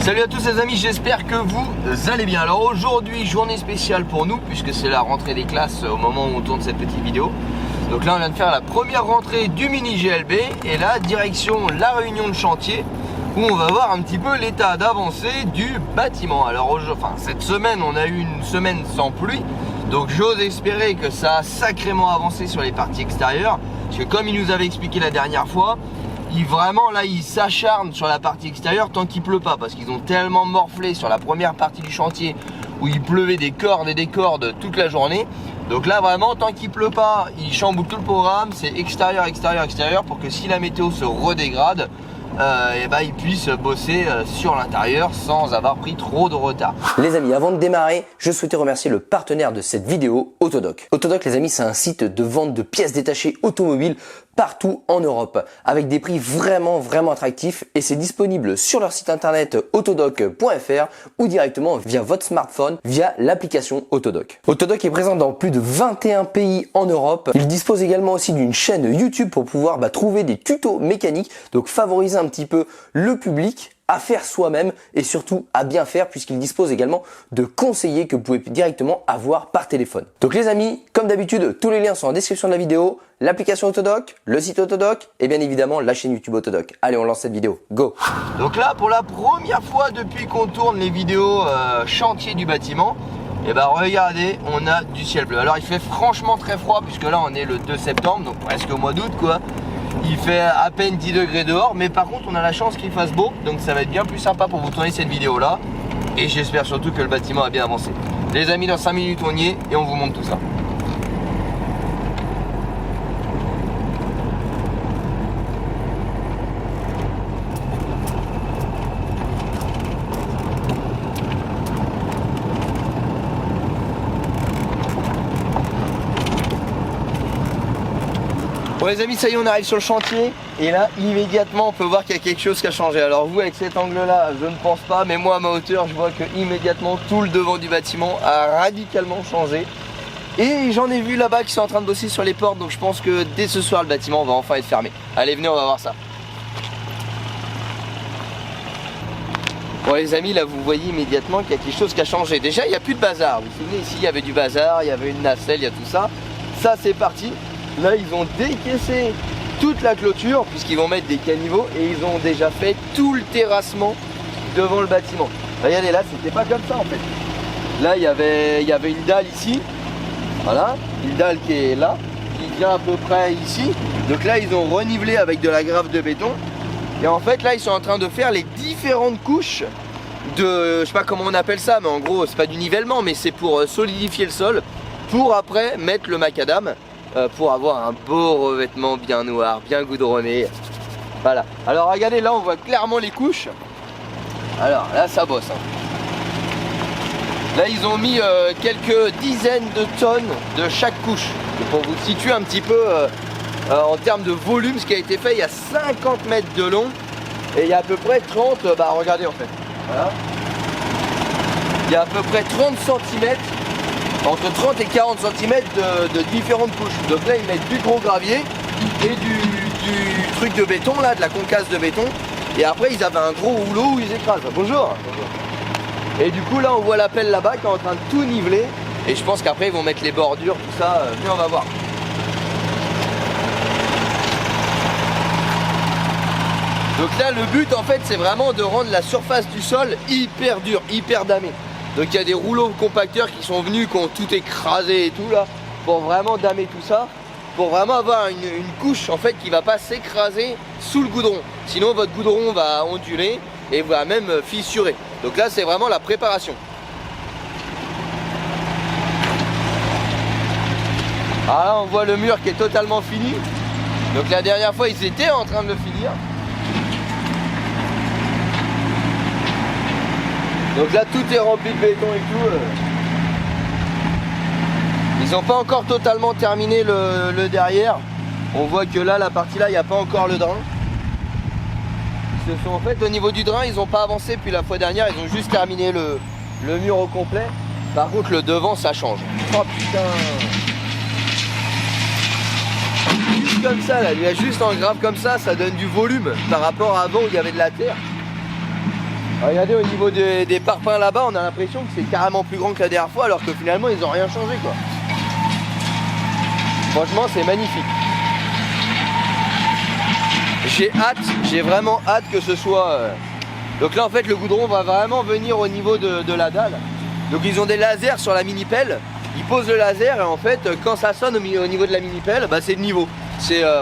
Salut à tous les amis, j'espère que vous allez bien. Alors aujourd'hui, journée spéciale pour nous puisque c'est la rentrée des classes au moment où on tourne cette petite vidéo. Donc là on vient de faire la première rentrée du mini GLB et là direction la réunion de chantier où on va voir un petit peu l'état d'avancée du bâtiment. Alors cette semaine on a eu une semaine sans pluie, donc j'ose espérer que ça a sacrément avancé sur les parties extérieures parce que comme il nous avait expliqué la dernière fois, ils s'acharnent sur la partie extérieure tant qu'il pleut pas, parce qu'ils ont tellement morflé sur la première partie du chantier où il pleuvait des cordes et des cordes toute la journée. Donc là vraiment tant qu'il pleut pas, ils chamboulent tout le programme, c'est extérieur, extérieur, extérieur pour que si la météo se redégrade, ils puissent bosser sur l'intérieur sans avoir pris trop de retard. Les amis, avant de démarrer, je souhaitais remercier le partenaire de cette vidéo, Autodoc. Autodoc, les amis, c'est un site de vente de pièces détachées automobiles partout en Europe avec des prix vraiment attractifs et c'est disponible sur leur site internet autodoc.fr ou directement via votre smartphone via l'application Autodoc. Autodoc est présent dans plus de 21 pays en Europe. Il dispose également aussi d'une chaîne YouTube pour pouvoir trouver des tutos mécaniques, donc favoriser un petit peu le public à faire soi-même et surtout à bien faire puisqu'il dispose également de conseillers que vous pouvez directement avoir par téléphone. Donc les amis, comme d'habitude, tous les liens sont en description de la vidéo, l'application Autodoc, le site Autodoc et bien évidemment la chaîne YouTube Autodoc. Allez, on lance cette vidéo, go! Donc là, pour la première fois depuis qu'on tourne les vidéos chantier du bâtiment, regardez, on a du ciel bleu. Alors il fait franchement très froid puisque là on est le 2 septembre, donc presque au mois d'août quoi. Il fait à peine 10 degrés dehors, mais par contre on a la chance qu'il fasse beau, donc ça va être bien plus sympa pour vous tourner cette vidéo là. Et j'espère surtout que le bâtiment a bien avancé. Les amis, dans 5 minutes on y est et on vous montre tout ça. Bon les amis, ça y est, on arrive sur le chantier et là immédiatement on peut voir qu'il y a quelque chose qui a changé. Alors vous, avec cet angle là, je ne pense pas, mais moi à ma hauteur je vois que immédiatement tout le devant du bâtiment a radicalement changé. Et j'en ai vu là-bas qui sont en train de bosser sur les portes, donc je pense que dès ce soir le bâtiment va enfin être fermé. Allez, venez, on va voir ça. Bon les amis, là vous voyez immédiatement qu'il y a quelque chose qui a changé. Déjà il n'y a plus de bazar, vous vous souvenez, ici il y avait du bazar, il y avait une nacelle, il y a tout ça. Ça c'est parti. Là ils ont décaissé toute la clôture puisqu'ils vont mettre des caniveaux et ils ont déjà fait tout le terrassement devant le bâtiment. Regardez, là c'était pas comme ça en fait. Là il y avait une dalle ici. Voilà, une dalle qui est là, qui vient à peu près ici. Donc là ils ont renivelé avec de la grave de béton. Et en fait là ils sont en train de faire les différentes couches de, je sais pas comment on appelle ça, mais en gros c'est pas du nivellement, mais c'est pour solidifier le sol, pour après mettre le macadam, pour avoir un beau revêtement bien noir, bien goudronné. Voilà. Alors regardez, là on voit clairement les couches. Alors là ça bosse. Là ils ont mis quelques dizaines de tonnes de chaque couche. Et pour vous situer un petit peu en termes de volume, ce qui a été fait, il y a 50 mètres de long et il y a à peu près 30, regardez en fait. Voilà. Il y a à peu près 30 cm. Entre 30 et 40 cm de différentes couches. Donc là ils mettent du gros gravier et du truc de béton là, de la concasse de béton. Et après ils avaient un gros rouleau où ils écrasent. Bonjour. Et du coup là on voit la pelle là-bas qui est en train de tout niveler. Et je pense qu'après ils vont mettre les bordures, tout ça. Venez, on va voir. Donc là le but en fait c'est vraiment de rendre la surface du sol hyper dure, hyper damée. Donc il y a des rouleaux compacteurs qui sont venus, qui ont tout écrasé et tout là, pour vraiment damer tout ça, pour vraiment avoir une couche en fait qui va pas s'écraser sous le goudron. Sinon votre goudron va onduler et va même fissurer. Donc là c'est vraiment la préparation. Alors là on voit le mur qui est totalement fini. Donc la dernière fois ils étaient en train de le finir. Donc là tout est rempli de béton et tout. Ils n'ont pas encore totalement terminé le derrière. On voit que là, la partie là, il n'y a pas encore le drain. En fait, au niveau du drain, ils n'ont pas avancé depuis la fois dernière. Ils ont juste terminé le mur au complet. Par contre, le devant, ça change. Oh putain! Juste comme ça, là, il y a juste en grave comme ça donne du volume par rapport à avant où il y avait de la terre. Regardez au niveau des parpaings là-bas, on a l'impression que c'est carrément plus grand que la dernière fois alors que finalement ils n'ont rien changé quoi. Franchement c'est magnifique. J'ai vraiment hâte que ce soit... Donc là en fait le goudron va vraiment venir au niveau de la dalle. Donc ils ont des lasers sur la mini-pelle. Ils posent le laser et en fait quand ça sonne au niveau de la mini-pelle, bah, c'est le niveau.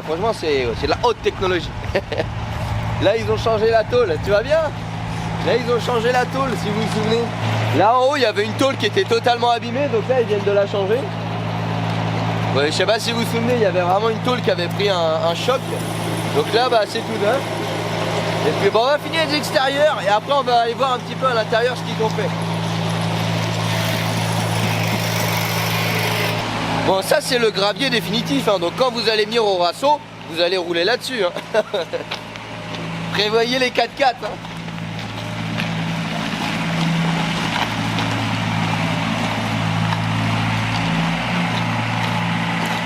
Franchement c'est de la haute technologie. Là ils ont changé la tôle, tu vas bien? Là ils ont changé la tôle si vous vous souvenez. Là en haut il y avait une tôle qui était totalement abîmée, donc là ils viennent de la changer. Ouais, je sais pas si vous vous souvenez, il y avait vraiment une tôle qui avait pris un choc. Donc là bah c'est tout neuf. Et puis bon on va finir les extérieurs et après on va aller voir un petit peu à l'intérieur ce qu'ils ont fait. Bon ça c'est le gravier définitif hein. Donc quand vous allez venir au Rasso, vous allez rouler là-dessus hein. Prévoyez les 4x4 hein.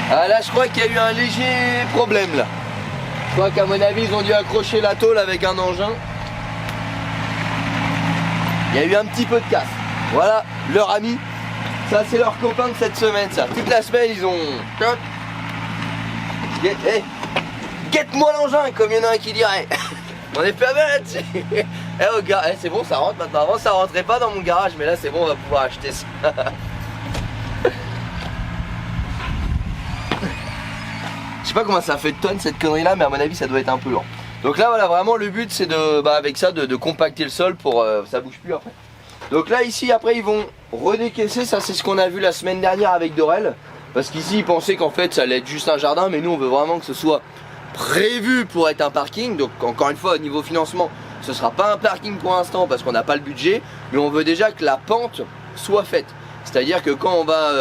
Ah là je crois qu'il y a eu un léger problème là. Je crois qu'à mon avis ils ont dû accrocher la tôle avec un engin. Il y a eu un petit peu de casse. Voilà leur ami. Ça c'est leur copain de cette semaine ça. Toute la semaine ils ont... Guette-moi l'engin comme il y en a un qui dirait. On est pas mal là-dessus. Oh gars, c'est bon ça rentre maintenant. Avant ça rentrait pas dans mon garage mais là c'est bon on va pouvoir acheter ça. Je sais pas comment ça fait de tonnes cette connerie là mais à mon avis ça doit être un peu lent. Donc là voilà vraiment le but c'est de avec ça de compacter le sol pour ça bouge plus après. Donc là ici après ils vont redécaisser, ça c'est ce qu'on a vu la semaine dernière avec Dorel. Parce qu'ici ils pensaient qu'en fait ça allait être juste un jardin mais nous on veut vraiment que ce soit prévu pour être un parking. Donc encore une fois au niveau financement ce sera pas un parking pour l'instant parce qu'on n'a pas le budget. Mais on veut déjà que la pente soit faite. C'est-à-dire que quand on va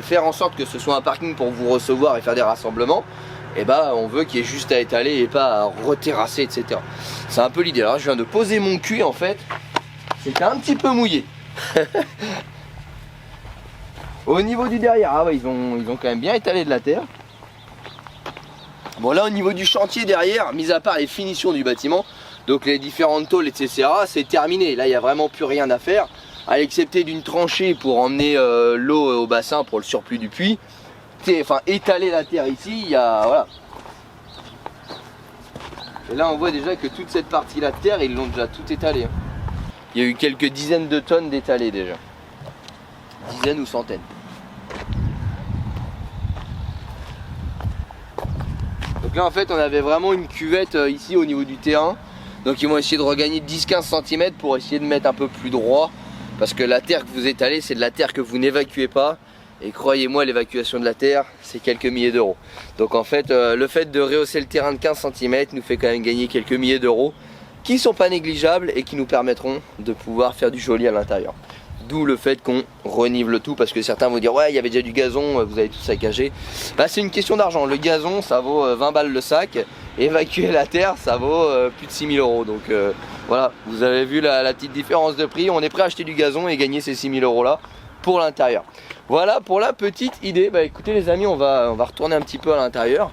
faire en sorte que ce soit un parking pour vous recevoir et faire des rassemblements, et bah on veut qu'il y ait juste à étaler et pas à reterrasser etc. C'est un peu l'idée. Alors je viens de poser mon cul en fait. C'était un petit peu mouillé. Au niveau du derrière, ah ouais, ils ont quand même bien étalé de la terre. Bon là au niveau du chantier derrière, mis à part les finitions du bâtiment, donc les différentes tôles etc, c'est terminé. Là il n'y a vraiment plus rien à faire. À l'excepter d'une tranchée pour emmener l'eau au bassin pour le surplus du puits. Enfin étaler la terre ici, il y a voilà. Et là on voit déjà que toute cette partie là de terre ils l'ont déjà tout étalé hein. Il y a eu quelques dizaines de tonnes d'étalées déjà. Dizaines ou centaines. Donc là en fait on avait vraiment une cuvette ici au niveau du terrain. Donc ils vont essayer de regagner 10-15 cm pour essayer de mettre un peu plus droit. Parce que la terre que vous étalez c'est de la terre que vous n'évacuez pas. Et croyez-moi l'évacuation de la terre c'est quelques milliers d'euros. Donc en fait le fait de rehausser le terrain de 15 cm nous fait quand même gagner quelques milliers d'euros. Qui sont pas négligeables et qui nous permettront de pouvoir faire du joli à l'intérieur. D'où le fait qu'on renivelle tout parce que certains vont dire ouais il y avait déjà du gazon, vous avez tout saccagé. Bah c'est une question d'argent, le gazon ça vaut 20 balles le sac, évacuer la terre ça vaut plus de 6000 euros. Donc voilà, vous avez vu la petite différence de prix, on est prêt à acheter du gazon et gagner ces 6000 euros là pour l'intérieur. Voilà pour la petite idée. Bah écoutez les amis, on va retourner un petit peu à l'intérieur,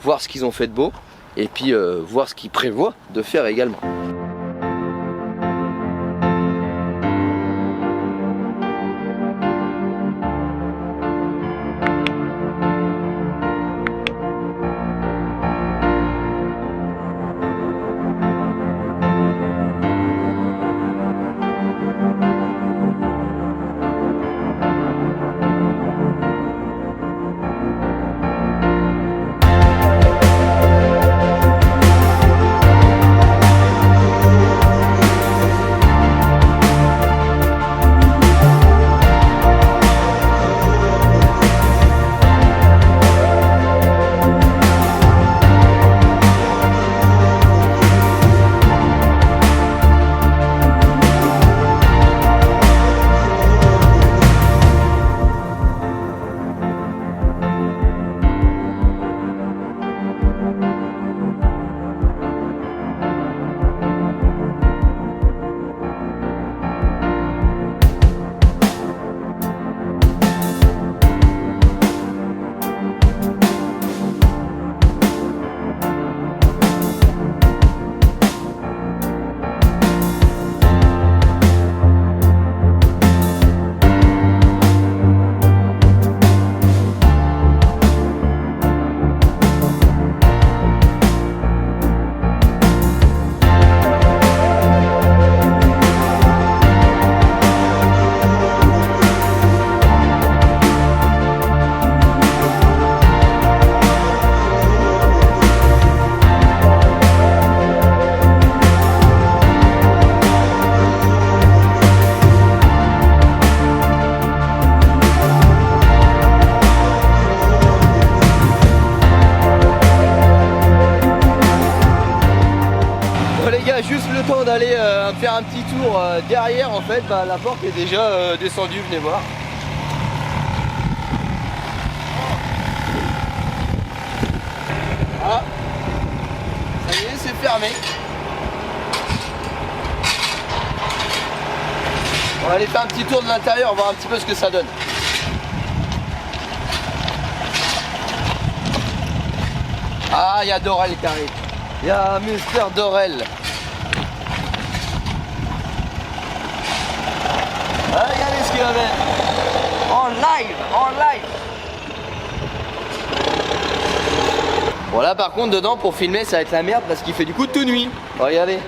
voir ce qu'ils ont fait de beau. Et puis voir ce qu'ils prévoient de faire également. fait la porte est déjà descendue, venez voir. Ah, ça y est, c'est fermé. On va aller faire un petit tour de l'intérieur, voir un petit peu ce que ça donne. Ah, il y a Dorel qui arrive. Il y a Mister Dorel. Ah, regardez ce qu'il avait. En live, en live. Bon là par contre dedans pour filmer ça va être la merde parce qu'il fait du coup toute nuit. Regardez.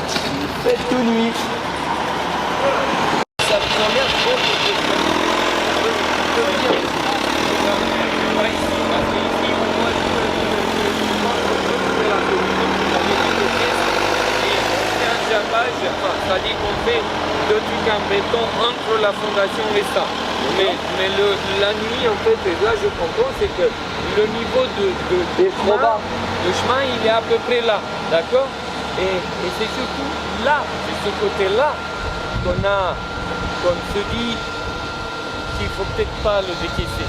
Il fait toute nuit. Ça vous emmerde trop. Ça dit qu'on fait deux trucs en béton entre la fondation et ça. Mais la nuit, en fait, et là je comprends, c'est que le niveau de chemin, il est à peu près là, d'accord? Et c'est surtout là, c'est ce côté-là qu'on se dit qu'il faut peut-être pas le décaisser.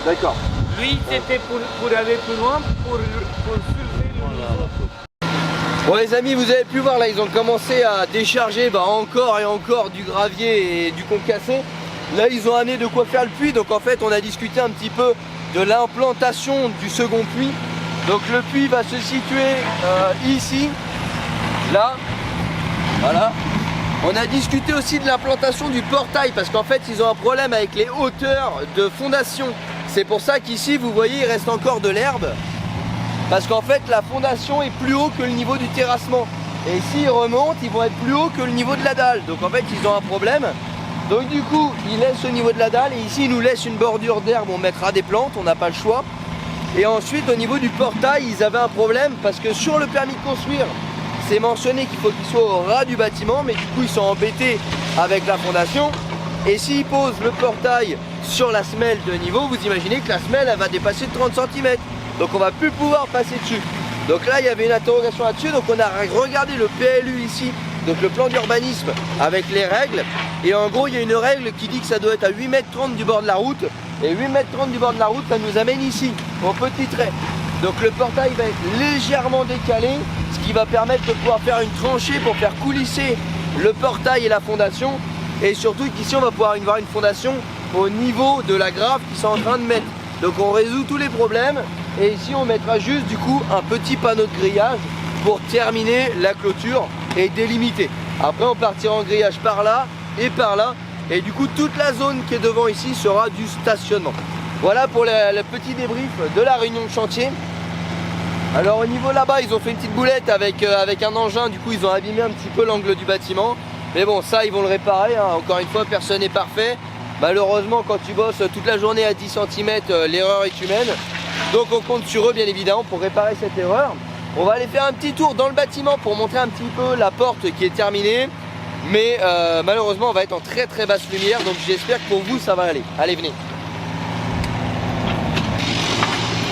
D'accord. Lui, c'était pour aller plus loin, pour soulever le niveau. Bon les amis, vous avez pu voir là, ils ont commencé à décharger encore et encore du gravier et du concassé. Là ils ont amené de quoi faire le puits, donc en fait on a discuté un petit peu de l'implantation du second puits. Donc le puits va se situer ici, là, voilà. On a discuté aussi de l'implantation du portail parce qu'en fait ils ont un problème avec les hauteurs de fondation. C'est pour ça qu'ici vous voyez il reste encore de l'herbe. Parce qu'en fait la fondation est plus haut que le niveau du terrassement. Et s'ils remontent, ils vont être plus haut que le niveau de la dalle. Donc en fait ils ont un problème. Donc du coup ils laissent au niveau de la dalle et ici ils nous laissent une bordure d'herbe, on mettra des plantes, on n'a pas le choix. Et ensuite au niveau du portail ils avaient un problème parce que sur le permis de construire c'est mentionné qu'il faut qu'il soit au ras du bâtiment, mais du coup ils sont embêtés avec la fondation. Et s'ils posent le portail sur la semelle de niveau, vous imaginez que la semelle elle va dépasser de 30 cm. Donc on va plus pouvoir passer dessus. Donc là il y avait une interrogation là-dessus, donc on a regardé le PLU ici, donc le plan d'urbanisme avec les règles. Et en gros il y a une règle qui dit que ça doit être à 8,30 m du bord de la route. Et 8,30 m du bord de la route ça nous amène ici, au petit trait. Donc le portail va être légèrement décalé, ce qui va permettre de pouvoir faire une tranchée pour faire coulisser le portail et la fondation. Et surtout qu'ici on va pouvoir avoir une fondation au niveau de la grave qu'ils sont en train de mettre. Donc on résout tous les problèmes. Et ici on mettra juste du coup un petit panneau de grillage pour terminer la clôture et délimiter. Après on partira en grillage par là et par là. Et du coup toute la zone qui est devant ici sera du stationnement. Voilà pour le petit débrief de la réunion de chantier. Alors au niveau là-bas ils ont fait une petite boulette avec un engin. Du coup ils ont abîmé un petit peu l'angle du bâtiment. Mais bon ça ils vont le réparer, hein. Encore une fois personne n'est parfait. Malheureusement quand tu bosses toute la journée à 10 cm l'erreur est humaine. Donc on compte sur eux bien évidemment pour réparer cette erreur. On va aller faire un petit tour dans le bâtiment pour montrer un petit peu la porte qui est terminée. Mais malheureusement on va être en très très basse lumière. Donc j'espère que pour vous ça va aller. Allez venez.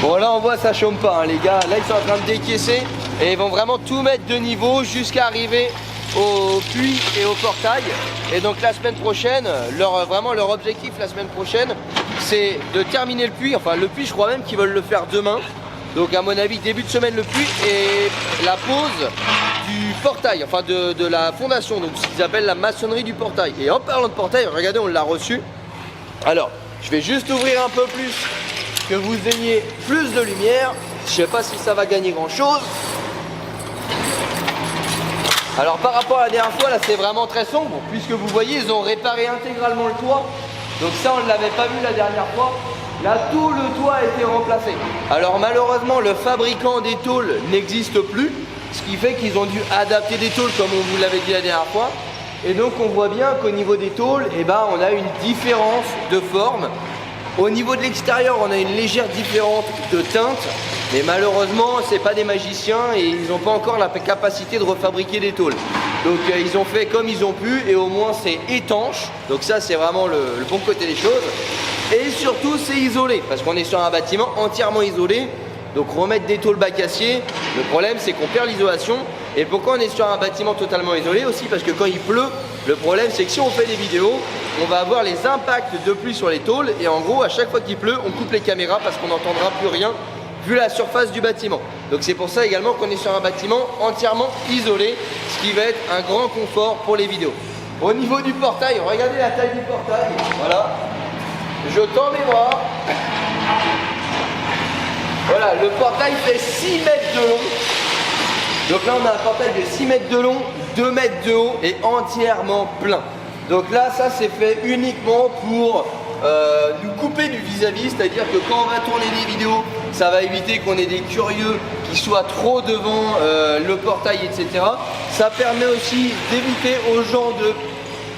Bon là on voit ça chôme pas hein, les gars. Là ils sont en train de décaisser. Et ils vont vraiment tout mettre de niveau jusqu'à arriver au puits et au portail. Et donc la semaine prochaine, vraiment leur objectif la semaine prochaine, c'est de terminer le puits. Enfin le puits je crois même qu'ils veulent le faire demain. Donc à mon avis début de semaine le puits et la pose du portail, enfin de la fondation, donc ce qu'ils appellent la maçonnerie du portail. Et en parlant de portail, regardez on l'a reçu. Alors je vais juste ouvrir un peu plus, que vous ayez plus de lumière. Je sais pas si ça va gagner grand chose. Alors par rapport à la dernière fois, là c'est vraiment très sombre, puisque vous voyez ils ont réparé intégralement le toit. Donc ça on ne l'avait pas vu la dernière fois. Là tout le toit a été remplacé. Alors malheureusement le fabricant des tôles n'existe plus, ce qui fait qu'ils ont dû adapter des tôles comme on vous l'avait dit la dernière fois. Et donc on voit bien qu'au niveau des tôles, on a une différence de forme. Au niveau de l'extérieur, on a une légère différence de teinte. Mais malheureusement, c'est pas des magiciens et ils n'ont pas encore la capacité de refabriquer des tôles. Donc ils ont fait comme ils ont pu et au moins c'est étanche. Donc ça c'est vraiment le bon côté des choses. Et surtout c'est isolé parce qu'on est sur un bâtiment entièrement isolé. Donc remettre des tôles bac acier, le problème c'est qu'on perd l'isolation. Et pourquoi on est sur un bâtiment totalement isolé aussi? Parce que quand il pleut, le problème c'est que si on fait des vidéos, on va avoir les impacts de pluie sur les tôles et en gros à chaque fois qu'il pleut, on coupe les caméras parce qu'on n'entendra plus rien vu la surface du bâtiment. Donc c'est pour ça également qu'on est sur un bâtiment entièrement isolé, ce qui va être un grand confort pour les vidéos. Au niveau du portail, regardez la taille du portail, voilà. Je tends mes bras. Voilà, le portail fait 6 mètres de long. Donc là on a un portail de 6 mètres de long, 2 mètres de haut et entièrement plein. Donc là ça c'est fait uniquement pour nous couper du vis-à-vis, c'est-à-dire que quand on va tourner des vidéos, ça va éviter qu'on ait des curieux qui soient trop devant le portail, etc. Ça permet aussi d'éviter aux gens de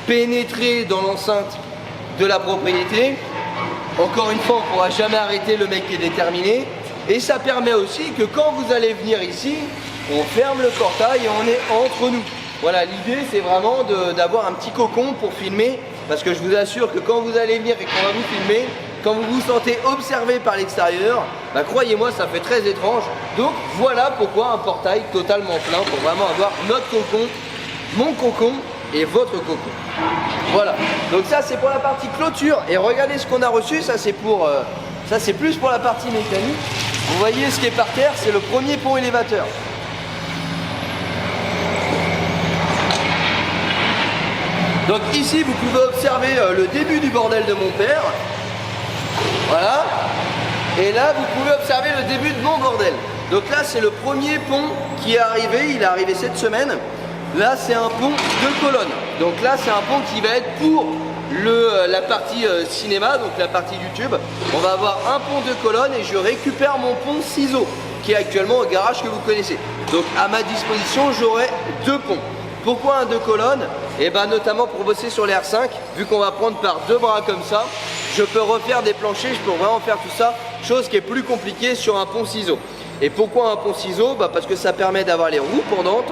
pénétrer dans l'enceinte de la propriété. Encore une fois, on ne pourra jamais arrêter le mec qui est déterminé. Et ça permet aussi que quand vous allez venir ici, on ferme le portail et on est entre nous. Voilà, l'idée c'est vraiment d'avoir un petit cocon pour filmer, parce que je vous assure que quand vous allez venir et qu'on va vous filmer, quand vous vous sentez observé par l'extérieur, bah croyez-moi, ça fait très étrange. Donc voilà pourquoi un portail totalement plein, pour vraiment avoir notre cocon, mon cocon et votre cocon. Voilà, donc ça c'est pour la partie clôture. Et regardez ce qu'on a reçu, ça c'est pour ça c'est plus pour la partie mécanique. Vous voyez ce qui est par terre, c'est le premier pont élévateur. Donc ici vous pouvez observer le début du bordel de mon père. Voilà. Et là vous pouvez observer le début de mon bordel. Donc là c'est le premier pont qui est arrivé, il est arrivé cette semaine. Là c'est un pont de colonne. Donc là c'est un pont qui va être pour la partie cinéma, donc la partie YouTube. On va avoir un pont de colonne et je récupère mon pont ciseau qui est actuellement au garage que vous connaissez. Donc à ma disposition j'aurai 2 ponts. Pourquoi un 2 colonnes? Et ben notamment pour bosser sur les R5, vu qu'on va prendre par 2 bras comme ça, je peux refaire des planchers, je peux vraiment faire tout ça, chose qui est plus compliquée sur un pont ciseau. Et pourquoi un pont ciseau? Bah parce que ça permet d'avoir les roues pendantes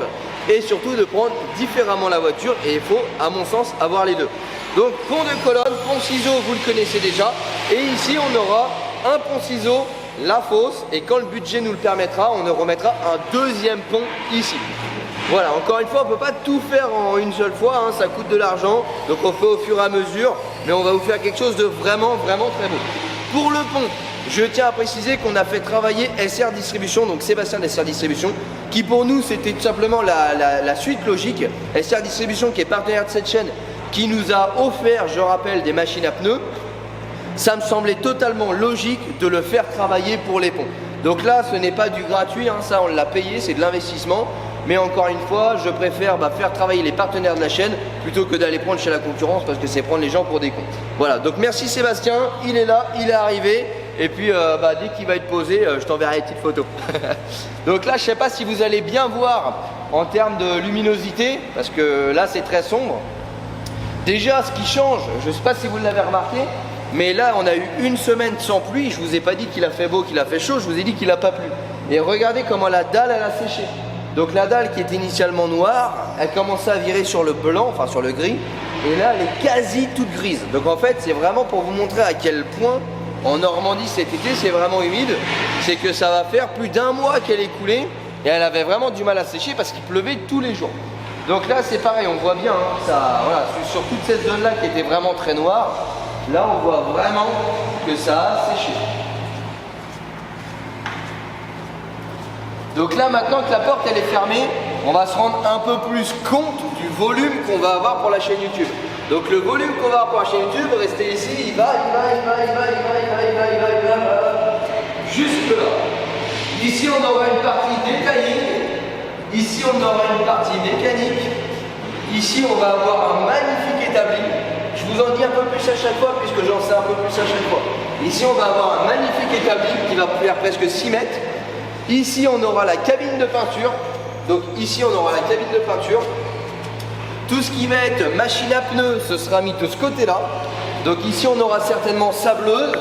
et surtout de prendre différemment la voiture, et il faut à mon sens avoir les deux. Donc pont de colonne, pont ciseau, vous le connaissez déjà, et ici on aura un pont ciseau, la fosse, et quand le budget nous le permettra, on remettra un 2e pont ici. Voilà, encore une fois, on ne peut pas tout faire en une seule fois, hein, ça coûte de l'argent, donc on fait au fur et à mesure, mais on va vous faire quelque chose de vraiment très beau. Pour le pont, je tiens à préciser qu'on a fait travailler SR Distribution, donc Sébastien de SR Distribution, qui pour nous c'était tout simplement la suite logique. SR Distribution qui est partenaire de cette chaîne, qui nous a offert, je rappelle, des machines à pneus. Ça me semblait totalement logique de le faire travailler pour les ponts. Donc là, ce n'est pas du gratuit, hein, ça on l'a payé, c'est de l'investissement. Mais encore une fois, je préfère faire travailler les partenaires de la chaîne plutôt que d'aller prendre chez la concurrence, parce que c'est prendre les gens pour des cons. Voilà, donc merci Sébastien, il est là, il est arrivé. Et puis dès qu'il va être posé, je t'enverrai des petites photos. Donc là, je ne sais pas si vous allez bien voir en termes de luminosité, parce que là c'est très sombre. Déjà, ce qui change, je ne sais pas si vous l'avez remarqué, mais là on a eu une semaine sans pluie. Je vous ai pas dit qu'il a fait beau, qu'il a fait chaud, je vous ai dit qu'il n'a pas plu. Et regardez comment la dalle elle a séché. Donc la dalle qui était initialement noire, elle commençait à virer sur le blanc, enfin sur le gris, et là elle est quasi toute grise. Donc en fait c'est vraiment pour vous montrer à quel point en Normandie cet été c'est vraiment humide. C'est que ça va faire plus d'1 mois qu'elle est coulée, et elle avait vraiment du mal à sécher parce qu'il pleuvait tous les jours. Donc là c'est pareil, on voit bien, hein, ça, voilà, sur toute cette zone là qui était vraiment très noire, là on voit vraiment que ça a séché. Donc là maintenant que la porte elle est fermée, on va se rendre un peu plus compte du volume qu'on va avoir pour la chaîne YouTube. Donc le volume qu'on va avoir pour la chaîne YouTube, restez ici, il va jusque là. Ici on aura une partie détaillée, ici on aura une partie mécanique, ici on va avoir un magnifique établi. Je vous en dis un peu plus à chaque fois puisque j'en sais un peu plus à chaque fois. Ici on va avoir un magnifique établi qui va faire presque 6 mètres. Ici on aura la cabine de peinture, donc ici on aura la cabine de peinture. Tout ce qui va être machine à pneus, ce sera mis de ce côté là. Donc ici on aura certainement sableuse,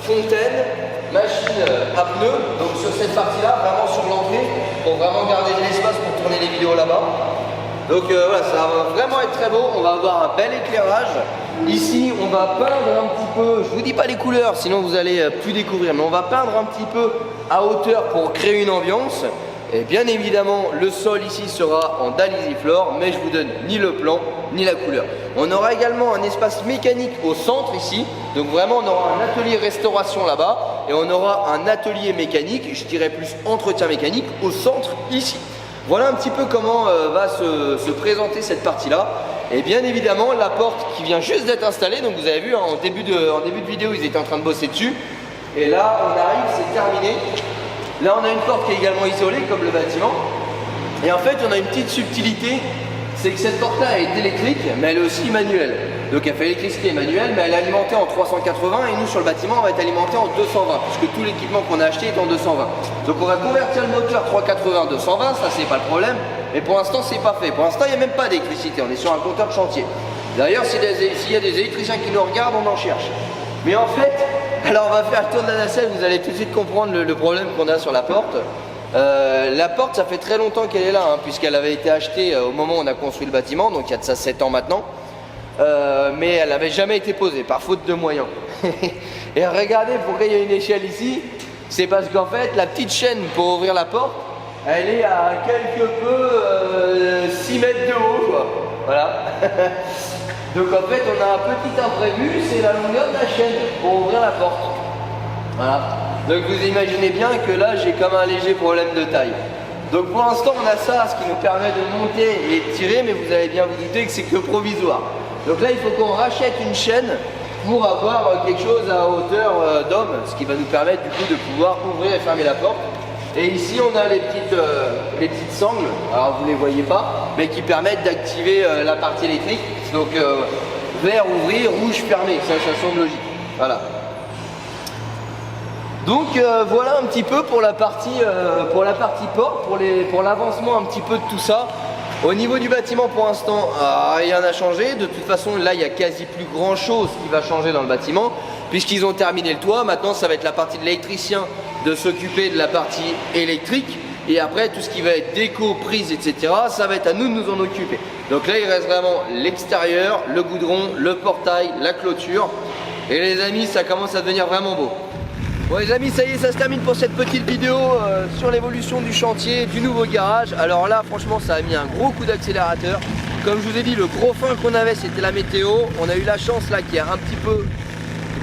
fontaine, machine à pneus. Donc sur cette partie là, vraiment sur l'entrée, pour vraiment garder de l'espace pour tourner les vidéos là-bas. Donc voilà, ça va vraiment être très beau, on va avoir un bel éclairage. Ici on va peindre un petit peu, je vous dis pas les couleurs sinon vous allez plus découvrir, mais on va peindre un petit peu à hauteur pour créer une ambiance. Et bien évidemment, le sol ici sera en dalle EasyFloor, mais je vous donne ni le plan, ni la couleur. On aura également un espace mécanique au centre ici. Donc vraiment, on aura un atelier restauration là-bas et on aura un atelier mécanique, je dirais plus entretien mécanique, au centre ici. Voilà un petit peu comment va se présenter cette partie-là. Et bien évidemment, la porte qui vient juste d'être installée, donc vous avez vu, hein, en début de vidéo, ils étaient en train de bosser dessus. Et là, on arrive, c'est terminé. Là, on a une porte qui est également isolée, comme le bâtiment. Et en fait, on a une petite subtilité, c'est que cette porte-là est électrique, mais elle est aussi manuelle. Donc elle fait électricité manuelle, mais elle est alimentée en 380 et nous, sur le bâtiment, on va être alimenté en 220, puisque tout l'équipement qu'on a acheté est en 220. Donc on va convertir le moteur 380 220, ça c'est pas le problème. Mais pour l'instant, c'est pas fait. Pour l'instant, il n'y a même pas d'électricité, on est sur un compteur de chantier. D'ailleurs, s'il y a des électriciens qui nous regardent, on en cherche. Mais en fait, alors on va faire le tour de la nacelle, vous allez tout de suite comprendre le problème qu'on a sur la porte. La porte, ça fait très longtemps qu'elle est là, hein, puisqu'elle avait été achetée au moment où on a construit le bâtiment, donc il y a de ça 7 ans maintenant. Mais elle n'avait jamais été posée, par faute de moyens. Et regardez pourquoi il y a une échelle ici. C'est parce qu'en fait, la petite chaîne pour ouvrir la porte, elle est à quelque peu 6 mètres de haut, quoi. Voilà. Donc en fait, on a un petit imprévu, c'est la longueur de la chaîne pour ouvrir la porte. Voilà. Donc vous imaginez bien que là, j'ai comme un léger problème de taille. Donc pour l'instant, on a ça, ce qui nous permet de monter et de tirer, mais vous allez bien vous douter que c'est que provisoire. Donc là, il faut qu'on rachète une chaîne pour avoir quelque chose à hauteur d'homme, ce qui va nous permettre du coup de pouvoir ouvrir et fermer la porte. Et ici, on a les petites sangles, alors vous ne les voyez pas, mais qui permettent d'activer la partie électrique. Donc vert ouvrir, rouge fermer, ça semble logique. Voilà. Donc voilà un petit peu pour la partie porte, pour l'avancement un petit peu de tout ça. Au niveau du bâtiment, pour l'instant, rien n'a changé. De toute façon, là, il n'y a quasi plus grand chose qui va changer dans le bâtiment, puisqu'ils ont terminé le toit. Maintenant, ça va être la partie de l'électricien de s'occuper de la partie électrique. Et après, tout ce qui va être déco, prise, etc., ça va être à nous de nous en occuper. Donc là, il reste vraiment l'extérieur, le goudron, le portail, la clôture. Et les amis, ça commence à devenir vraiment beau. Bon les amis, ça y est, ça se termine pour cette petite vidéo sur l'évolution du chantier, du nouveau garage. Alors là, franchement, ça a mis un gros coup d'accélérateur. Comme je vous ai dit, le gros frein qu'on avait, c'était la météo. On a eu la chance là qu'il y a un petit peu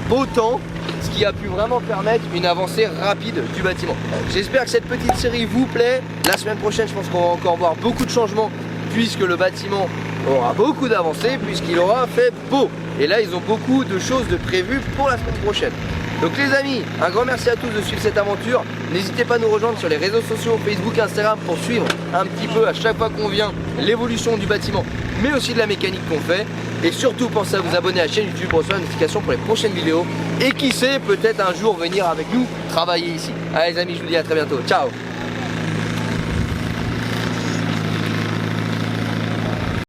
beau temps, ce qui a pu vraiment permettre une avancée rapide du bâtiment. J'espère que cette petite série vous plaît. La semaine prochaine, je pense qu'on va encore voir beaucoup de changements, puisque le bâtiment aura beaucoup d'avancées, puisqu'il aura fait beau. Et là, ils ont beaucoup de choses de prévues pour la semaine prochaine. Donc les amis, un grand merci à tous de suivre cette aventure. N'hésitez pas à nous rejoindre sur les réseaux sociaux, Facebook, Instagram, pour suivre un petit peu à chaque fois qu'on vient l'évolution du bâtiment, mais aussi de la mécanique qu'on fait. Et surtout, pensez à vous abonner à la chaîne YouTube pour recevoir une notification pour les prochaines vidéos. Et qui sait, peut-être un jour venir avec nous travailler ici. Allez les amis, je vous dis à très bientôt. Ciao.